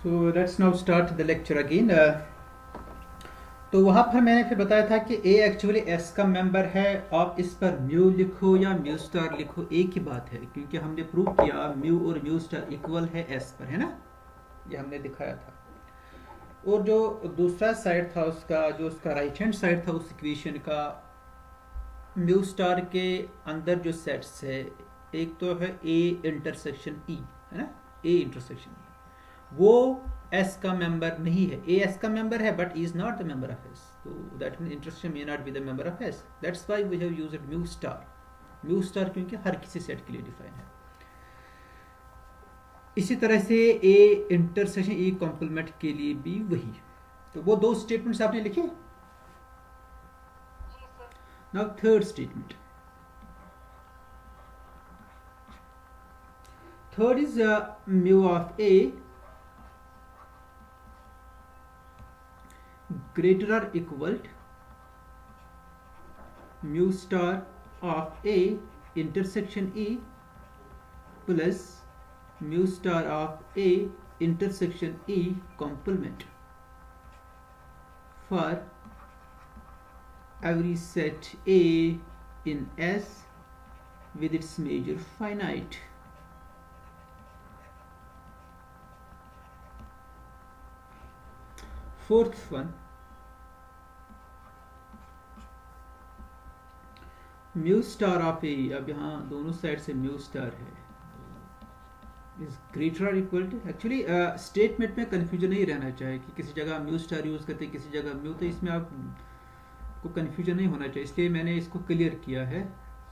So let's now start the lecture again. तो वहाँ पर मैंने फिर बताया था कि ए एक्चुअली एस का मेंबर है। आप इस पर म्यू लिखो या म्यू स्टार लिखो, एक ही बात है, क्योंकि हमने प्रूव किया म्यू और म्यू स्टार इक्वल है एस पर, है ना। ये हमने दिखाया था। और जो दूसरा साइड था उसका, जो उसका राइट हैंड साइड था उस इक्वेशन का, म्यू स्टार के अंदर जो सेट्स है, एक तो है ए इंटरसेक्शन ई, है ना, ए इंटरसेक्शन ई, वो एस का मेंबर नहीं है। ए एस का मेंबर है but is not the member of S, तो that mean intersection may not be the member of S. That's why we have used mu star. Mu star क्योंकि हर किसी set के लिए डिफाइन है। इसी तरह से ए इंटरसेक्शन ई कॉम्प्लीमेंट के लिए भी वही। तो वो दो स्टेटमेंट्स आपने लिखे। Now third statement. Third is mu of A greater or equal mu star of A intersection E plus mu star of A intersection E complement for every set A in S with its major finite. Fourth one, mu star of A, अब यहाँ दोनों side से mu star है, is greater और equal to. Actually statement में confusion नहीं रहना चाहिए कि किसी जगह म्यू स्टार यूज करते किसी जगह म्यू, तो इसमें आपको कन्फ्यूजन नहीं होना चाहिए, इसलिए मैंने इसको क्लियर किया है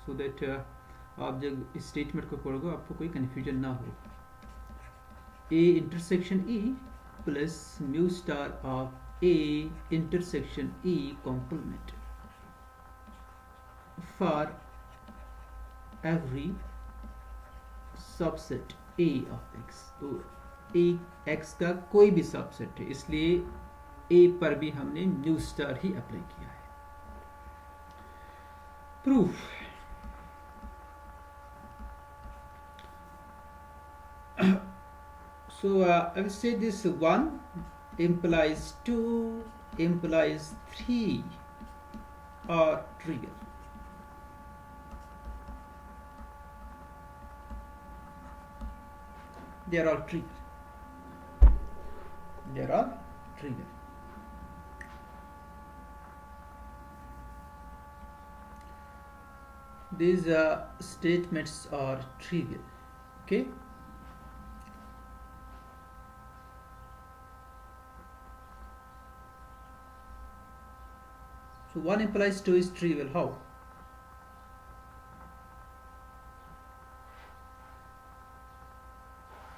सो दैट आप जब इस स्टेटमेंट को पढ़ोगे आपको कोई कन्फ्यूजन ना हो। A intersection E plus mu star of A intersection E complement for every subset A of X। तो A X का कोई भी सबसेट है, इसलिए A पर भी हमने म्यू स्टार ही अप्लाई किया है। Proof. So I will say this 1 implies 2 implies 3 are trivial. They are all trivial. They are all trivial. These statements are trivial. Okay. So 1 implies 2 is trivial. How?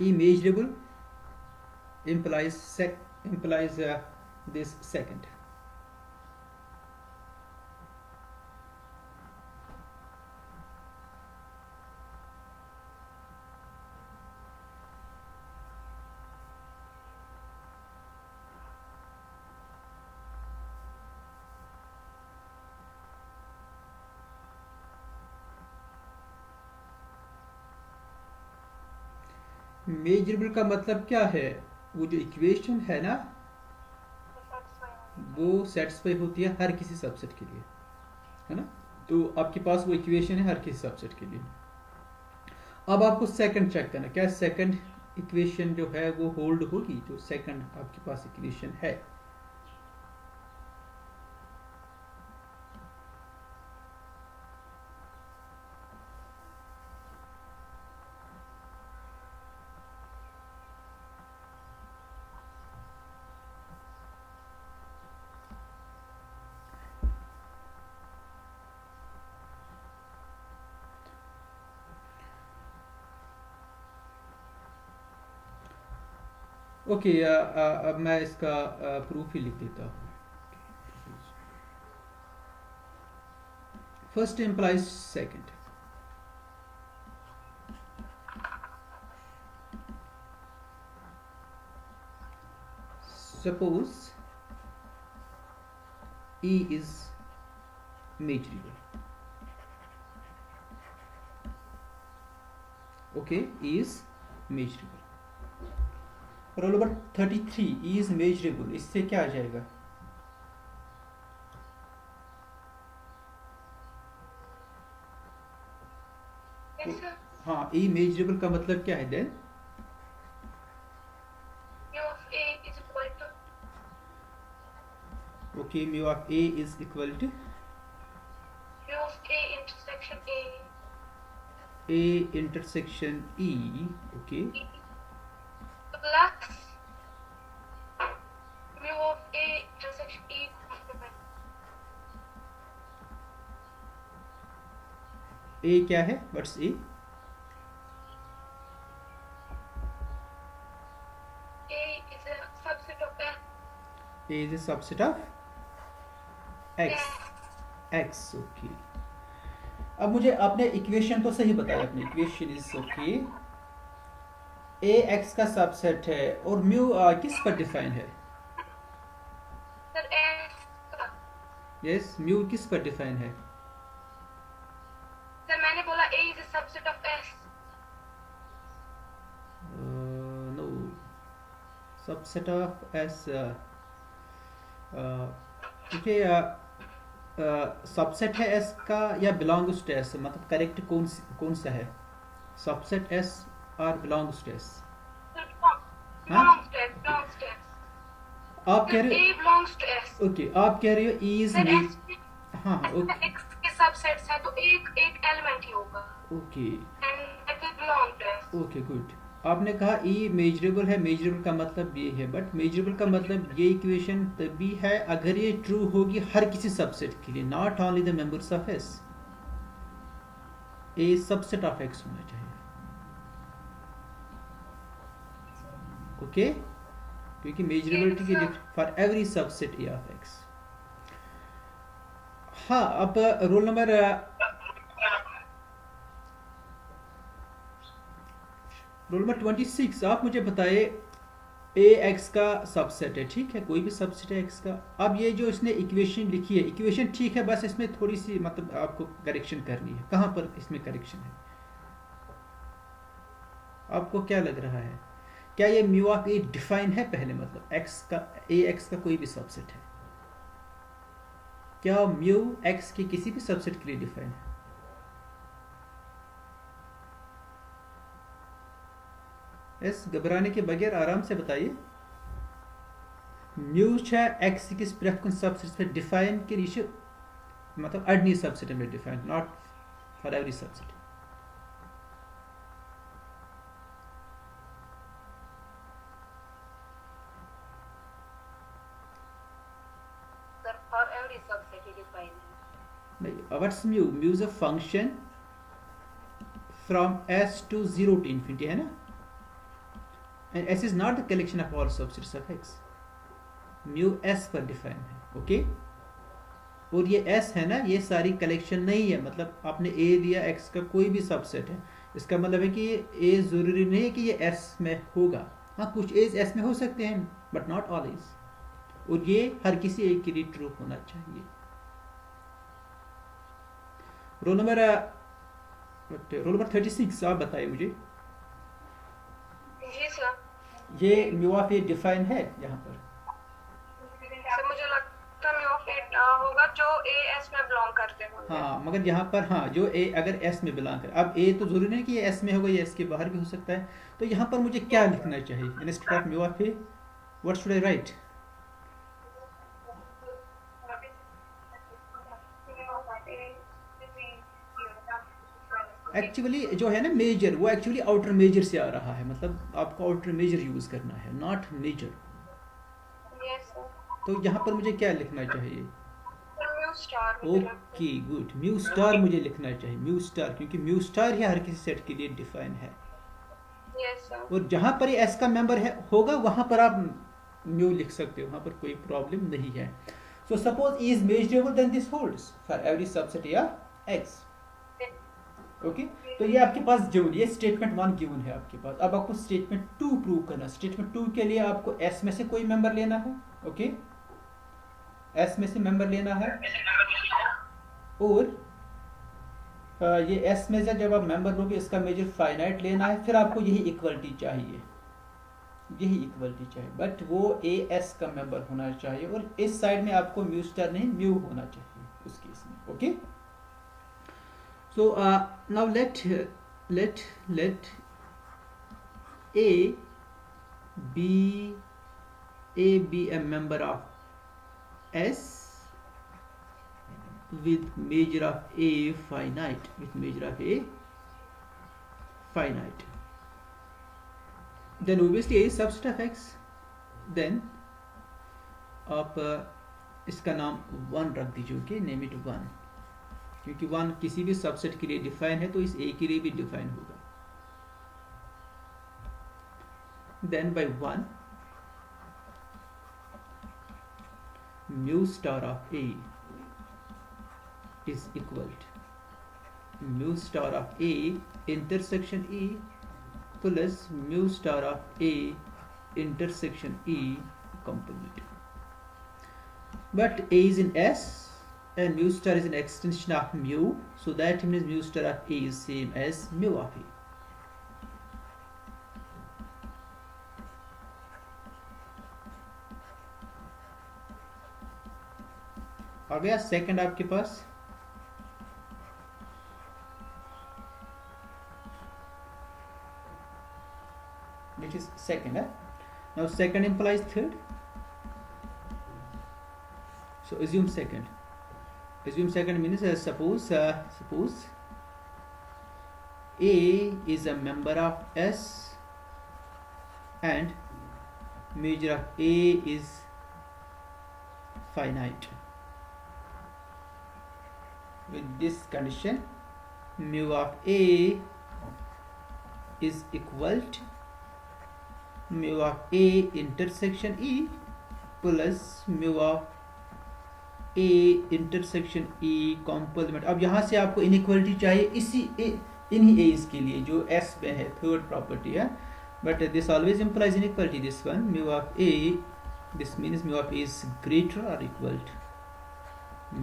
Immeasurable implies this second. Measurable का मतलब क्या है? वो जो equation है ना, वो satisfy होती है हर किसी सबसेट के लिए, है ना। तो आपके पास वो इक्वेशन है हर किसी सबसेट के लिए। अब आपको सेकंड चेक करना, क्या सेकंड इक्वेशन जो है वो होल्ड होगी? जो सेकंड आपके पास इक्वेशन है, ओके। अब मैं इसका प्रूफ ही लिख देता हूँ। First implies second. Suppose E is measurable. Okay, E is measurable. Roll number 33 is measurable, इससे क्या आ जाएगा? हाँ, ई मेजरेबल का मतलब क्या है then? Okay, mu of A is equal to A intersection E, okay, plus mu of A intersection E. A क्या है? What's A? A is a subset of x, x, okay. अब मुझे आपने इक्वेशन तो सही बताया, अपनी equation is okay, A X का सबसेट है और म्यू किस पर डिफाइन है? यस, म्यू किस पर डिफाइन है? सर मैंने बोला A is a subset of S. No, subset of S, क्योंकि सबसेट है एस का या बिलोंग्स टू एस, मतलब करेक्ट कौन सा है, सबसेट एस और बिलोंग्स टू एस? आप कह रहे हो, ओके, आप कह रहे हो इज, हाँ हाँ, ओके, एक्स के सबसेट्स है तो एक एलिमेंट ही होगा, okay, and that will belong to S. Okay, good. आपने कहा ई मेजरेबल है, मेजरेबल का मतलब ये है, बट मेजरेबल का मतलब ये इक्वेशन तभी है अगर ये ट्रू होगी हर किसी सबसेट के लिए, not only the members of S. A subset of x होना चाहिए, ओके, क्योंकि मेजरेबिलिटी की for every subset A of x. हाँ, अब रोल नंबर रोल नंबर 26, आप मुझे बताइए, ए एक्स का सबसेट है, ठीक है, कोई भी सबसेट है एक्स का। अब ये जो इसने इक्वेशन लिखी है, इक्वेशन ठीक है, बस इसमें थोड़ी सी मतलब आपको करेक्शन करनी है। कहाँ पर इसमें करेक्शन है? आपको क्या लग रहा है? क्या ये म्यू ऑफ ए डिफाइन है पहले, मतलब एक्स का, ए एक्स का कोई भी सबसेट है? क्या म्यू एक्स के किसी भी सबसेट के लिए डिफाइन है? इस घबराने के बगैर आराम से बताइए। म्यू एक्स किस प्रेफरेंस सबसेट पे डिफाइन के लिए, मतलब अडनी सबसेट में define, not for every subset. For every subset ही डिफाइन है। नहीं, what's mu? Mu is a function from S to 0 to infinity, है ना, and S is not the collection of all subsets of X. Mu S पर define है, okay, और ये S है ना, ये सारी कलेक्शन नहीं है, मतलब आपने A दिया, X का कोई भी सबसेट है, इसका मतलब है कि ये A जरूरी नहीं है कि ये S में होगा, हाँ कुछ A's S में हो सकते हैं, बट नॉट ऑल A's, और ये हर किसी एक के लिए ट्रू होना चाहिए। रोल नंबर 36, आप बताइए मुझे, जी सर। ये म्यू ऑफ ए डिफाइन है यहाँ पर? सर मुझे लगता है म्यू ऑफ ए होगा जो ए एस में बिलोंग करते होंगे। हाँ, मगर यहाँ पर हाँ, जो ए अगर एस में बिलोंग करे, अब ए तो जरूरी नहीं कि ये एस में होगा, ये एस के बाहर भी हो सकता है, तो यहाँ पर मुझे क्या लिखना चाहिए instead of mu of A? What should I right? Actually जो है ना मेजर, वो एक्चुअली आउटर मेजर से आ रहा है, मतलब आपको आउटर मेजर यूज करना है, नॉट मेजर। तो यहाँ पर मुझे क्या लिखना चाहिए? ओके, गुड, म्यू स्टार मुझे लिखना चाहिए, म्यू स्टार, क्योंकि म्यू स्टार ही हर किसी सेट के लिए डिफाइन है। और जहां पर एस का मेंबर है होगा वहां पर आप म्यू लिख सकते हो, वहां पर कोई प्रॉब्लम नहीं है। So suppose is measurable then this holds for every subset या एक्स, ओके। तो ये आपके पास जो ये स्टेटमेंट 1 गिवन है आपके पास, अब आपको स्टेटमेंट 2 प्रूव करना। स्टेटमेंट 2 के लिए आपको एस में से कोई मेंबर लेना है, ओके, एस में से मेंबर लेना है, और ये एस में से जब आप मेंबर लोगे इसका मेजर फाइनाइट लेना है, फिर आपको यही इक्वलिटी चाहिए, यही इक्वलिटी चाहिए, बट वो ए एस का मेंबर होना चाहिए और इस साइड में आपको म्यू स्टार नहीं म्यू होना चाहिए उस केस में. Okay, so now let A be a member of S with measure of A finite, then obviously A is subset of X. then आप इसका नाम 1 रख दीजिए. ओके, नेम इट 1, क्योंकि 1 किसी भी सबसेट के लिए डिफाइन है तो इस A के लिए भी डिफाइन होगा. then by 1 mu star of A is equal to mu star of A intersection E plus mu star of A intersection E complement. But A is in S and mu star is an extension of mu, so that means mu star of A is same as mu of A. आ गया second आपके पास. which is second. Now second implies third, so assume second means suppose A is a member of S and measure of A is finite. With this condition, mu of A is equal to mu of A intersection E plus mu of A intersection E complement. अब यहाँ से आपको inequality चाहिए इन्हीं A's के लिए जो S में है, थर्ड प्रॉपर्टी है. But this always implies inequality. This one, mu of A, this means mu of A is greater or equal to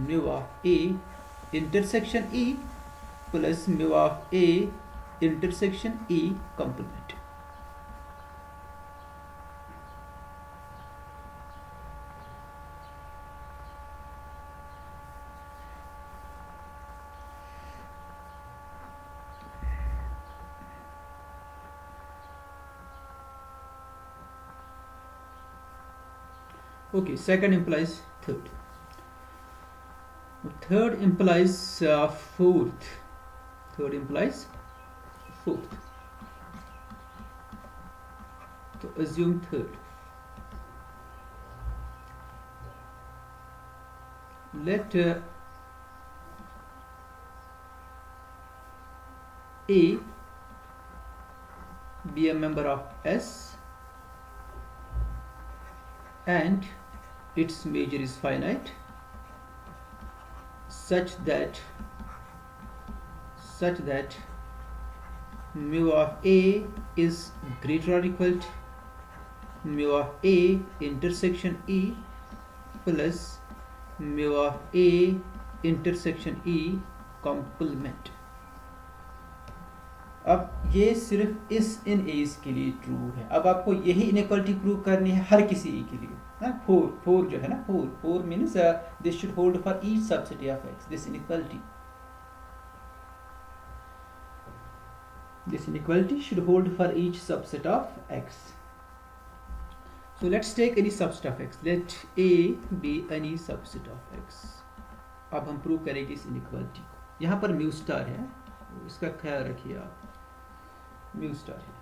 mu of A intersection E plus mu of A intersection E complement. Okay, second implies third. Third implies fourth. So assume third. Let A be a member of S and its measure is finite, such that mu of A is greater or equal to mu of A intersection E plus mu of A intersection E complement. अब ये सिर्फ इन as के लिए true है. अब आपको यही inequality prove करनी है हर किसी ए के लिए ना. फोर जो है ना, four means this should hold for each subset of x. This inequality should hold for each subset of x. So let's take any subset of x. Let A be any subset of x. अब हम prove करेंगे इस inequality को. यहाँ पर mu star है, इसका ख्याल रखिए आप. म्यू स्टार है.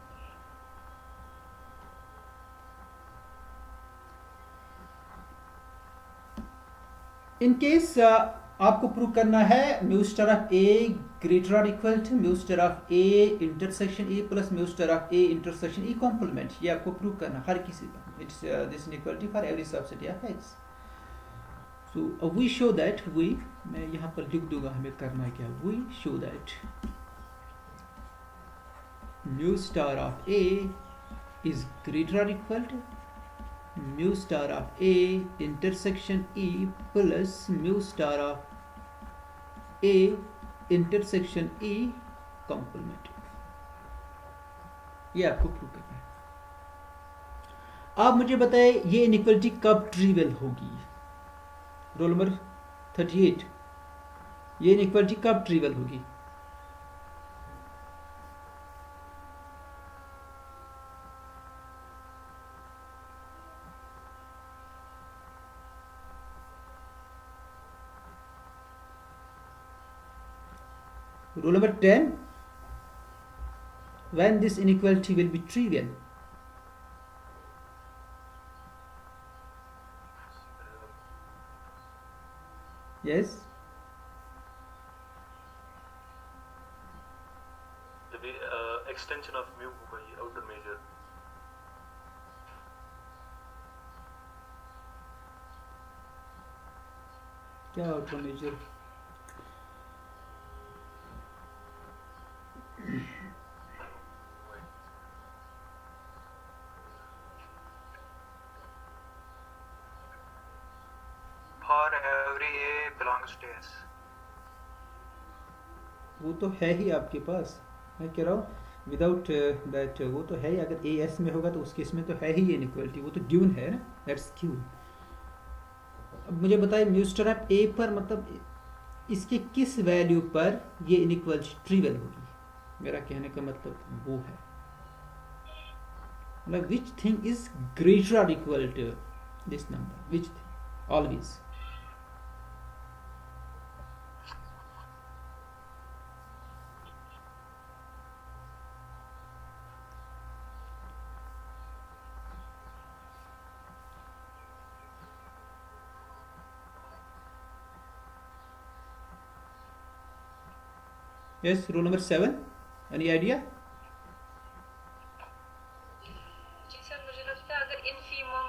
इन केस आपको प्रूव करना है mu star of A greater और equal to mu star of A intersection A plus mu star of A intersection A complement. ये आपको प्रूव करना हर किसी का. It's this inequality for every subset of X. So we show that मैं यहाँ पर लिख दूंगा हमें करना क्या. We show that mu star of A is greater or equal to mu star of A intersection E plus mu star of A intersection E complement. ये आपको प्रूव करना है. आप मुझे बताएं ये इनइक्वलिटी कब ट्रिवियल होगी? रोल नंबर 38, ये इनइक्वलिटी कब ट्रिवियल होगी? Rule number 10, when this inequality will be trivial? Yes? The extension of mu by outer measure. क्या outer measure? For every A belongs to S. वो तो है ही आपके पास, मैं कह रहा हूँ विदाउट दैट वो तो है ही, अगर ए एस में होगा तो उस केस में तो है ही ये इनइक्वलिटी, वो तो गिवन है ना, दैट्स गिवन। अब मुझे बताइए म्यू स्टार ऑफ ए पर मतलब इसके किस वैल्यू पर ये इनइक्वलिटी ट्रिवियल होगी? मेरा कहने का मतलब वो है, मतलब विच थिंग इज ग्रेटर और equal to this number, which thing always? Yes, rule number 7. Any idea? जी सर, मुझे लगता है अगर infimum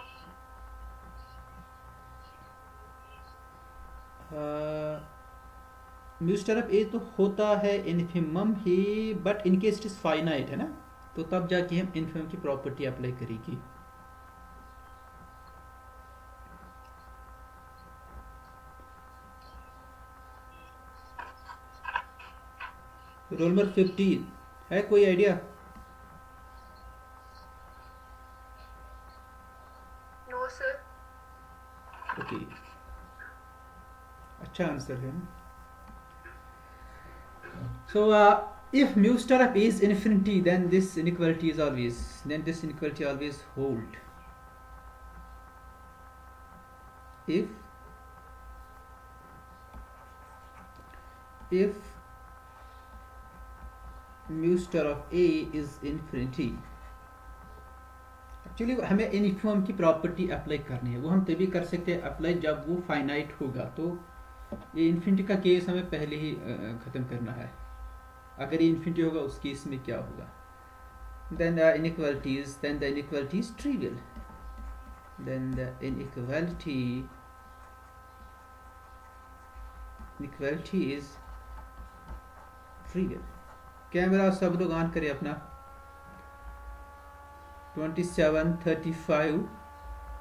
mu star of A तो होता है इनफिमम ही, but in case it is finite है ना, तो तब जाके हम इनफिमम की प्रॉपर्टी अप्लाई करेगी। रोल नंबर 15 है, कोई आइडिया? No sir. ओके, अच्छा आंसर है। So if mu star of A is infinity, then this inequality always hold. If mu star of A is infinity, actually हमें infimum की property apply करनी है, वो हम तभी कर सकते हैं अप्लाई जब वो फाइनाइट होगा। तो ये इन्फिनिटी का केस हमें पहले ही ख़त्म करना है। अगर ये इन्फिनिटी होगा उस केस में क्या होगा? then the inequality is trivial. Then the inequality is trivial. Camera सब लोग ऑन करें अपना। 27, 35,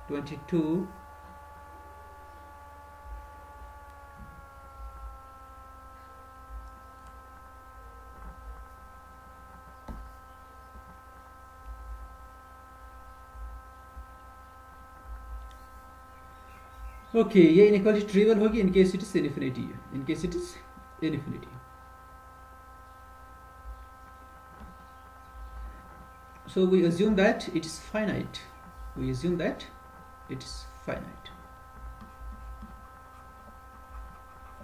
22, ओके, ये इनइक्वालिटी ट्रिवियल होगी इन case it is infinity. So we assume that it is finite.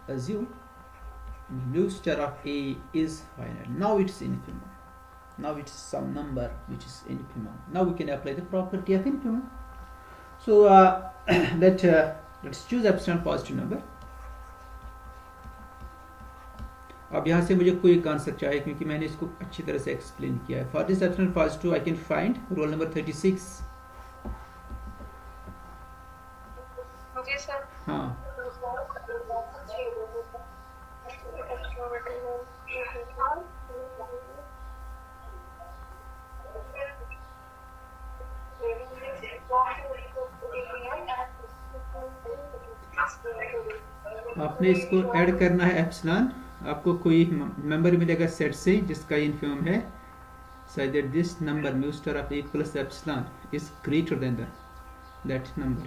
Assume mu star of A is finite. Now it's infimum. Now it's some number which is infimum. Now we can apply the property of infimum. So let's choose epsilon positive number. अब यहाँ से मुझे कोई एक answer चाहिए क्योंकि मैंने इसको अच्छी तरह से एक्सप्लेन किया है। For this epsilon positive I can find roll number 36। जी सर। हाँ, आपने इसको ऐड करना है एप्सिलॉन। आपको कोई मेंबर मिलेगा सेट से जिसका इनफिमम है such that this number mu star of A plus epsilon is greater than that number.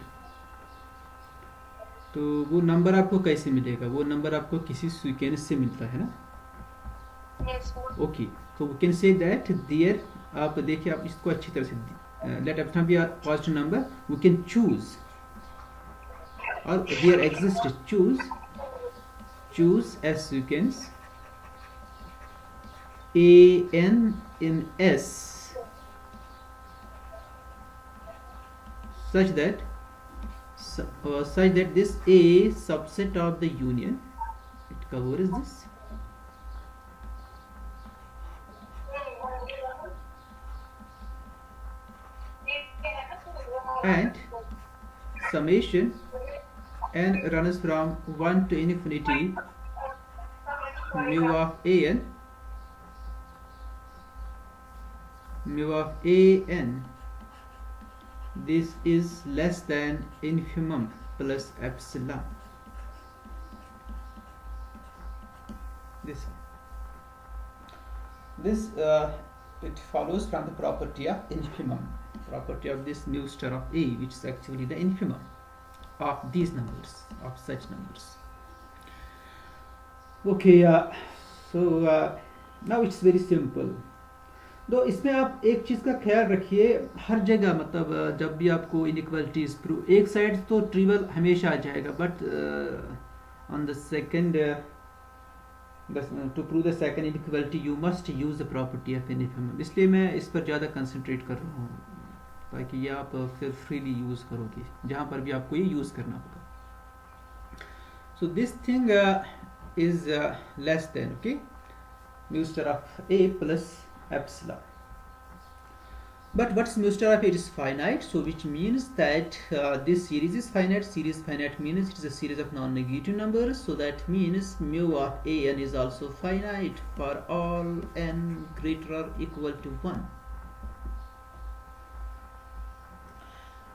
तो वो नंबर आपको कैसे मिलेगा? वो नंबर आपको किसी सीक्वेंस से मिलता है ना? Yes, sir. ओके, तो we can say that there, आप देखिए, आप इसको अच्छी तरह से, let epsilon be a positive number, we can choose, और there exist choose as sequence an in S such that this A subset of the union, it covers this, and summation n runs from 1 to infinity mu of an, this is less than infimum plus epsilon. This it follows from the property of infimum, property of this mu star of A, which is actually the infimum of these numbers, of such numbers. Okay, so now it's very simple. तो इसमें आप एक चीज़ का ख्याल रखिए, हर जगह, मतलब जब भी आपको इनइक्वालिटीज प्रूव, एक साइड तो ट्रिवियल हमेशा आ जाएगा, but on the second, to prove the second inequality you must use the property of infinity. इसलिए मैं इस पर ज़्यादा कंसंट्रेट कर रहा हूँ, ताकि ये आप फिर फ्रीली यूज़ करोगे जहाँ पर भी आपको ये यूज़ करना होगा. So this thing is less than, okay, mu star of A plus epsilon. But what's mu star of A? It is finite, so which means that this series is finite. Series finite means it is a series of non-negative numbers, so that means mu of an is also finite for all n greater or equal to 1.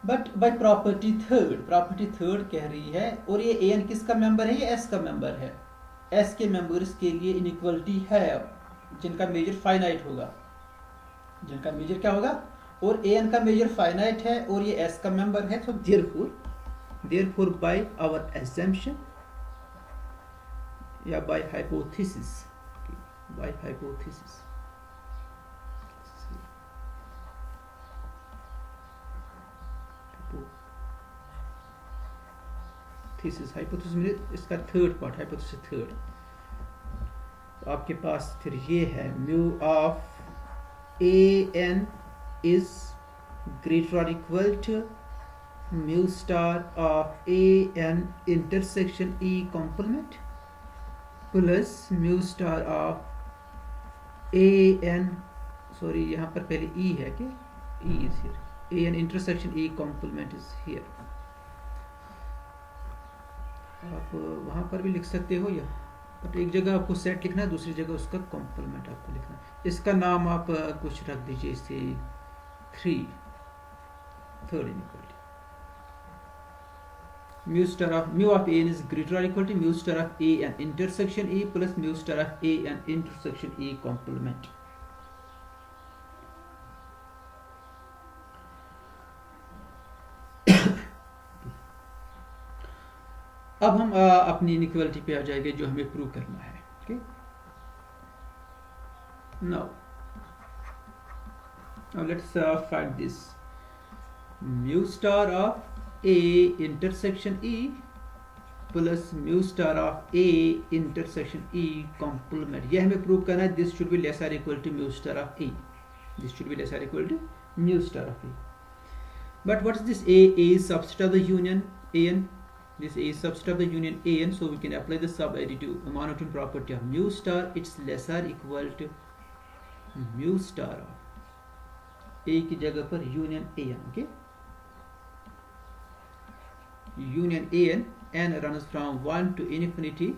But by property third कह रही है, और ये an किसका member है? ये s का member है. s के मेंबर्स के लिए इनइक्वालिटी है जिनका मेजर फाइनाइट होगा, जिनका मेजर क्या होगा, और an का मेजर फाइनाइट है और ये s का मेंबर है. तो therefore by our assumption या by hypothesis, hypothesis में इसका थर्ड पार्ट, hypothesis थर्ड, तो आपके पास फिर ये है mu of an is greater or equal to mu star of an intersection E complement plus mu star of an, sorry यहाँ पर पहले E है कि E is here, an intersection E complement is here. आप वहाँ पर भी लिख सकते हो, या बट एक जगह आपको सेट लिखना है, दूसरी जगह उसका कॉम्प्लीमेंट आपको लिखना है. इसका नाम आप कुछ रख दीजिए, इसे third inequality. mu of an is greater or equal to mu star of an intersection E plus mu star of an intersection E complement. अब हम अपनी इनइक्वालिटी पे आ जाएंगे जो हमें प्रूव करना है. Okay, now let's find this mu star of A intersection E plus mu star of A intersection E complement. ये हमें प्रूव करना है. दिस शुड बी लेस और equal to mu star of A. This should be less or equal to mu star of A. But what is this A? A is subset of the union an. This A is subset of the union an, so we can apply the sub-additive monotone property of mu star. It's less or equal to mu star of A की जगह पर union an. Okay, union an runs from 1 to infinity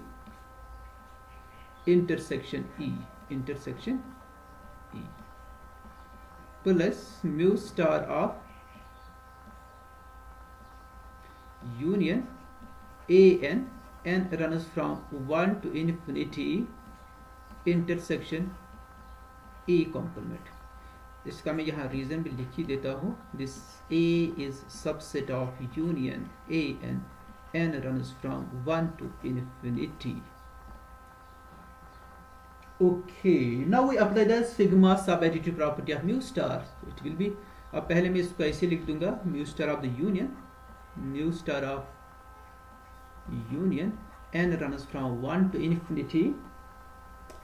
intersection E plus mu star of union an runs from 1 to infinity intersection E complement. इसका मैं यहाँ reason भी लिख ही देता हूँ. This A is subset of union A and n runs from 1 to infinity. Okay, now we apply the sigma subadditive property of mu star. So it will be, अब पहले मैं इसको ऐसे लिख दूंगा, mu star of the union, mu star of union n runs from 1 to infinity. You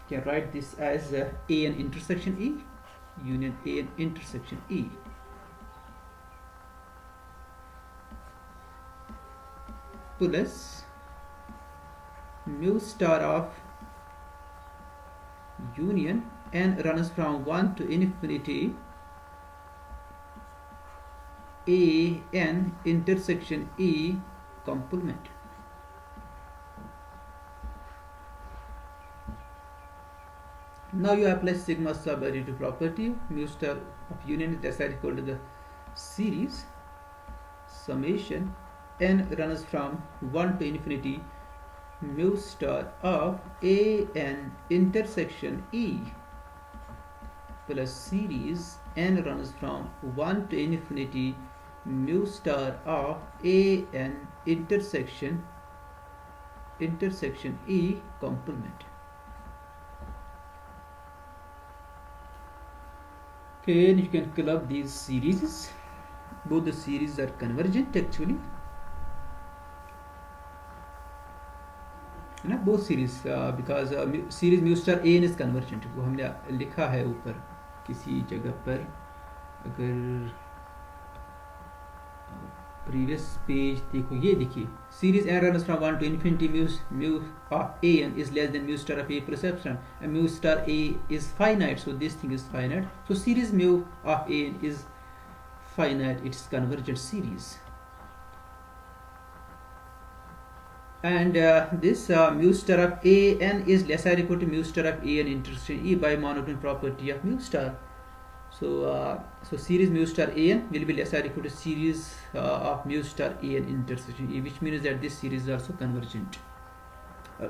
can write this as A n intersection E, union A n intersection E. Plus mu star of union n runs from 1 to infinity A n intersection E complement. Now you apply sigma subadditive property. Mu star of union is less or equal to the series summation n runs from 1 to infinity mu star of A n intersection E plus series n runs from 1 to infinity mu star of A n intersection E complement. Okay, and you can club these series. Both the series are convergent actually. ना both series because series mu star A n is convergent. वो हमने लिखा है ऊपर किसी जगह पर. अगर previous page देखो, ये देखिए, series n runs from 1 to infinity mu of A n is less than mu star of A plus epsilon, and mu star A is finite, so this thing is finite. So series mu of A n is finite, it is convergent series. And this mu star of A n is less or equal to mu star of A n intersection E by monotone property of mu star. So so series mu star A n will be less or equal to series of mu star A n intersection E, which means that this series is also convergent.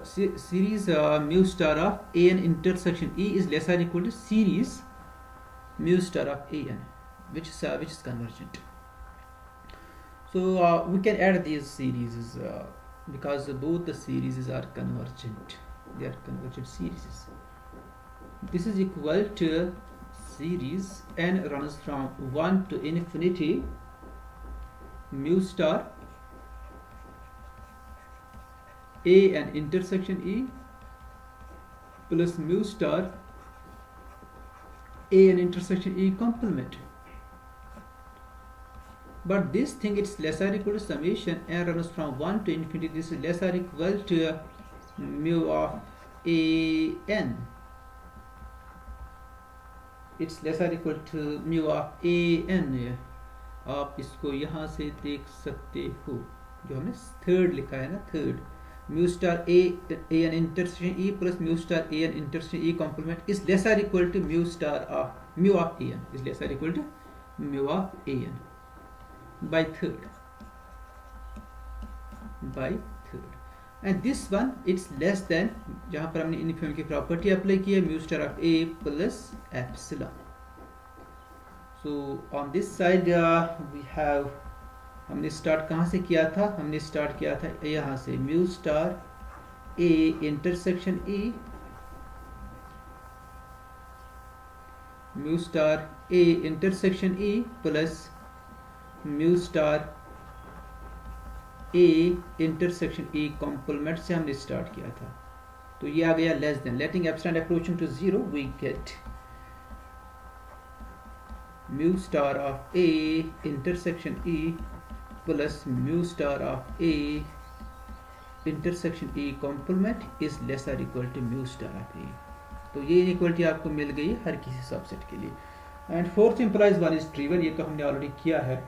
Series mu star of A n intersection E is less or equal to series mu star of A n, which is convergent. So we can add these series because both the series are convergent. They are convergent series. This is equal to series n runs from 1 to infinity mu star A n intersection E plus mu star A n intersection E complement. But this thing, it's less or equal to summation n runs from 1 to infinity. This is less or equal to mu of A n. It's less or equal to mu of A n. आप इसको यहाँ से देख सकते हो, जो हमने third लिखा है ना, third mu star A n intersection E plus mu star A n intersection E complement is less or equal to mu of A n is less or equal to mu of A n by third. And this one, it's less than, जहाँ पर हमने infinity की property apply की है, mu star of A plus epsilon. So on this side we have, हमने start कहाँ से किया था? हमने स्टार्ट किया था यहाँ से, mu star A intersection E, mu star A intersection E plus mu star A intersection E complement से हमने स्टार्ट किया था. तो ये आ गया less than. Letting epsilon approaching to 0 we get mu star of A intersection E plus mu star of A intersection E complement is less or equal to mu star of A. तो ये inequality आपको मिल गई हर किसी subset के लिए. And fourth implies one is trivial, ये तो हमने ऑलरेडी किया है.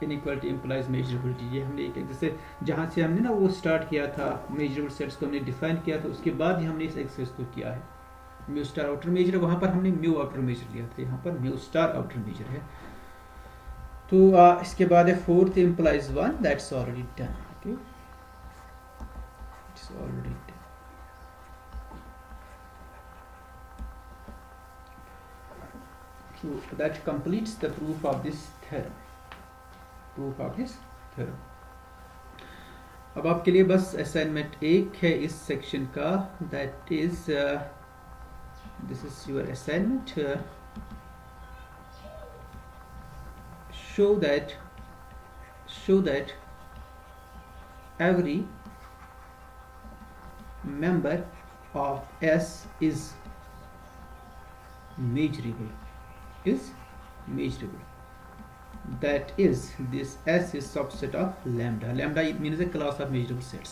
इनइक्वालिटी इम्प्लाइज मेजरेबिलिटी, ये हमने एक जैसे जहाँ से हमने ना वो स्टार्ट किया था, मेजरेबल सेट्स को हमने डिफाइन किया था, उसके बाद ही हमने इस एक्सरसाइज को किया है. म्यू स्टार आउटर मेजर, वहाँ पर हमने म्यू आउटर मेजर लिया था, यहाँ पर म्यू स्टार आउटर मेजर है. तो इसके बाद है fourth implies one, that's already done. Okay, it's already done. So that completes the proof of this theorem. अब आपके लिए बस असाइनमेंट एक है इस सेक्शन का, that is this is your assignment. show that every member of S is measurable. That is, this S is subset of lambda. Lambda means a class of measurable sets.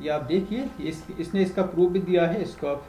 ये आप देखिए, इसने इसका proof भी दिया है, इसको आप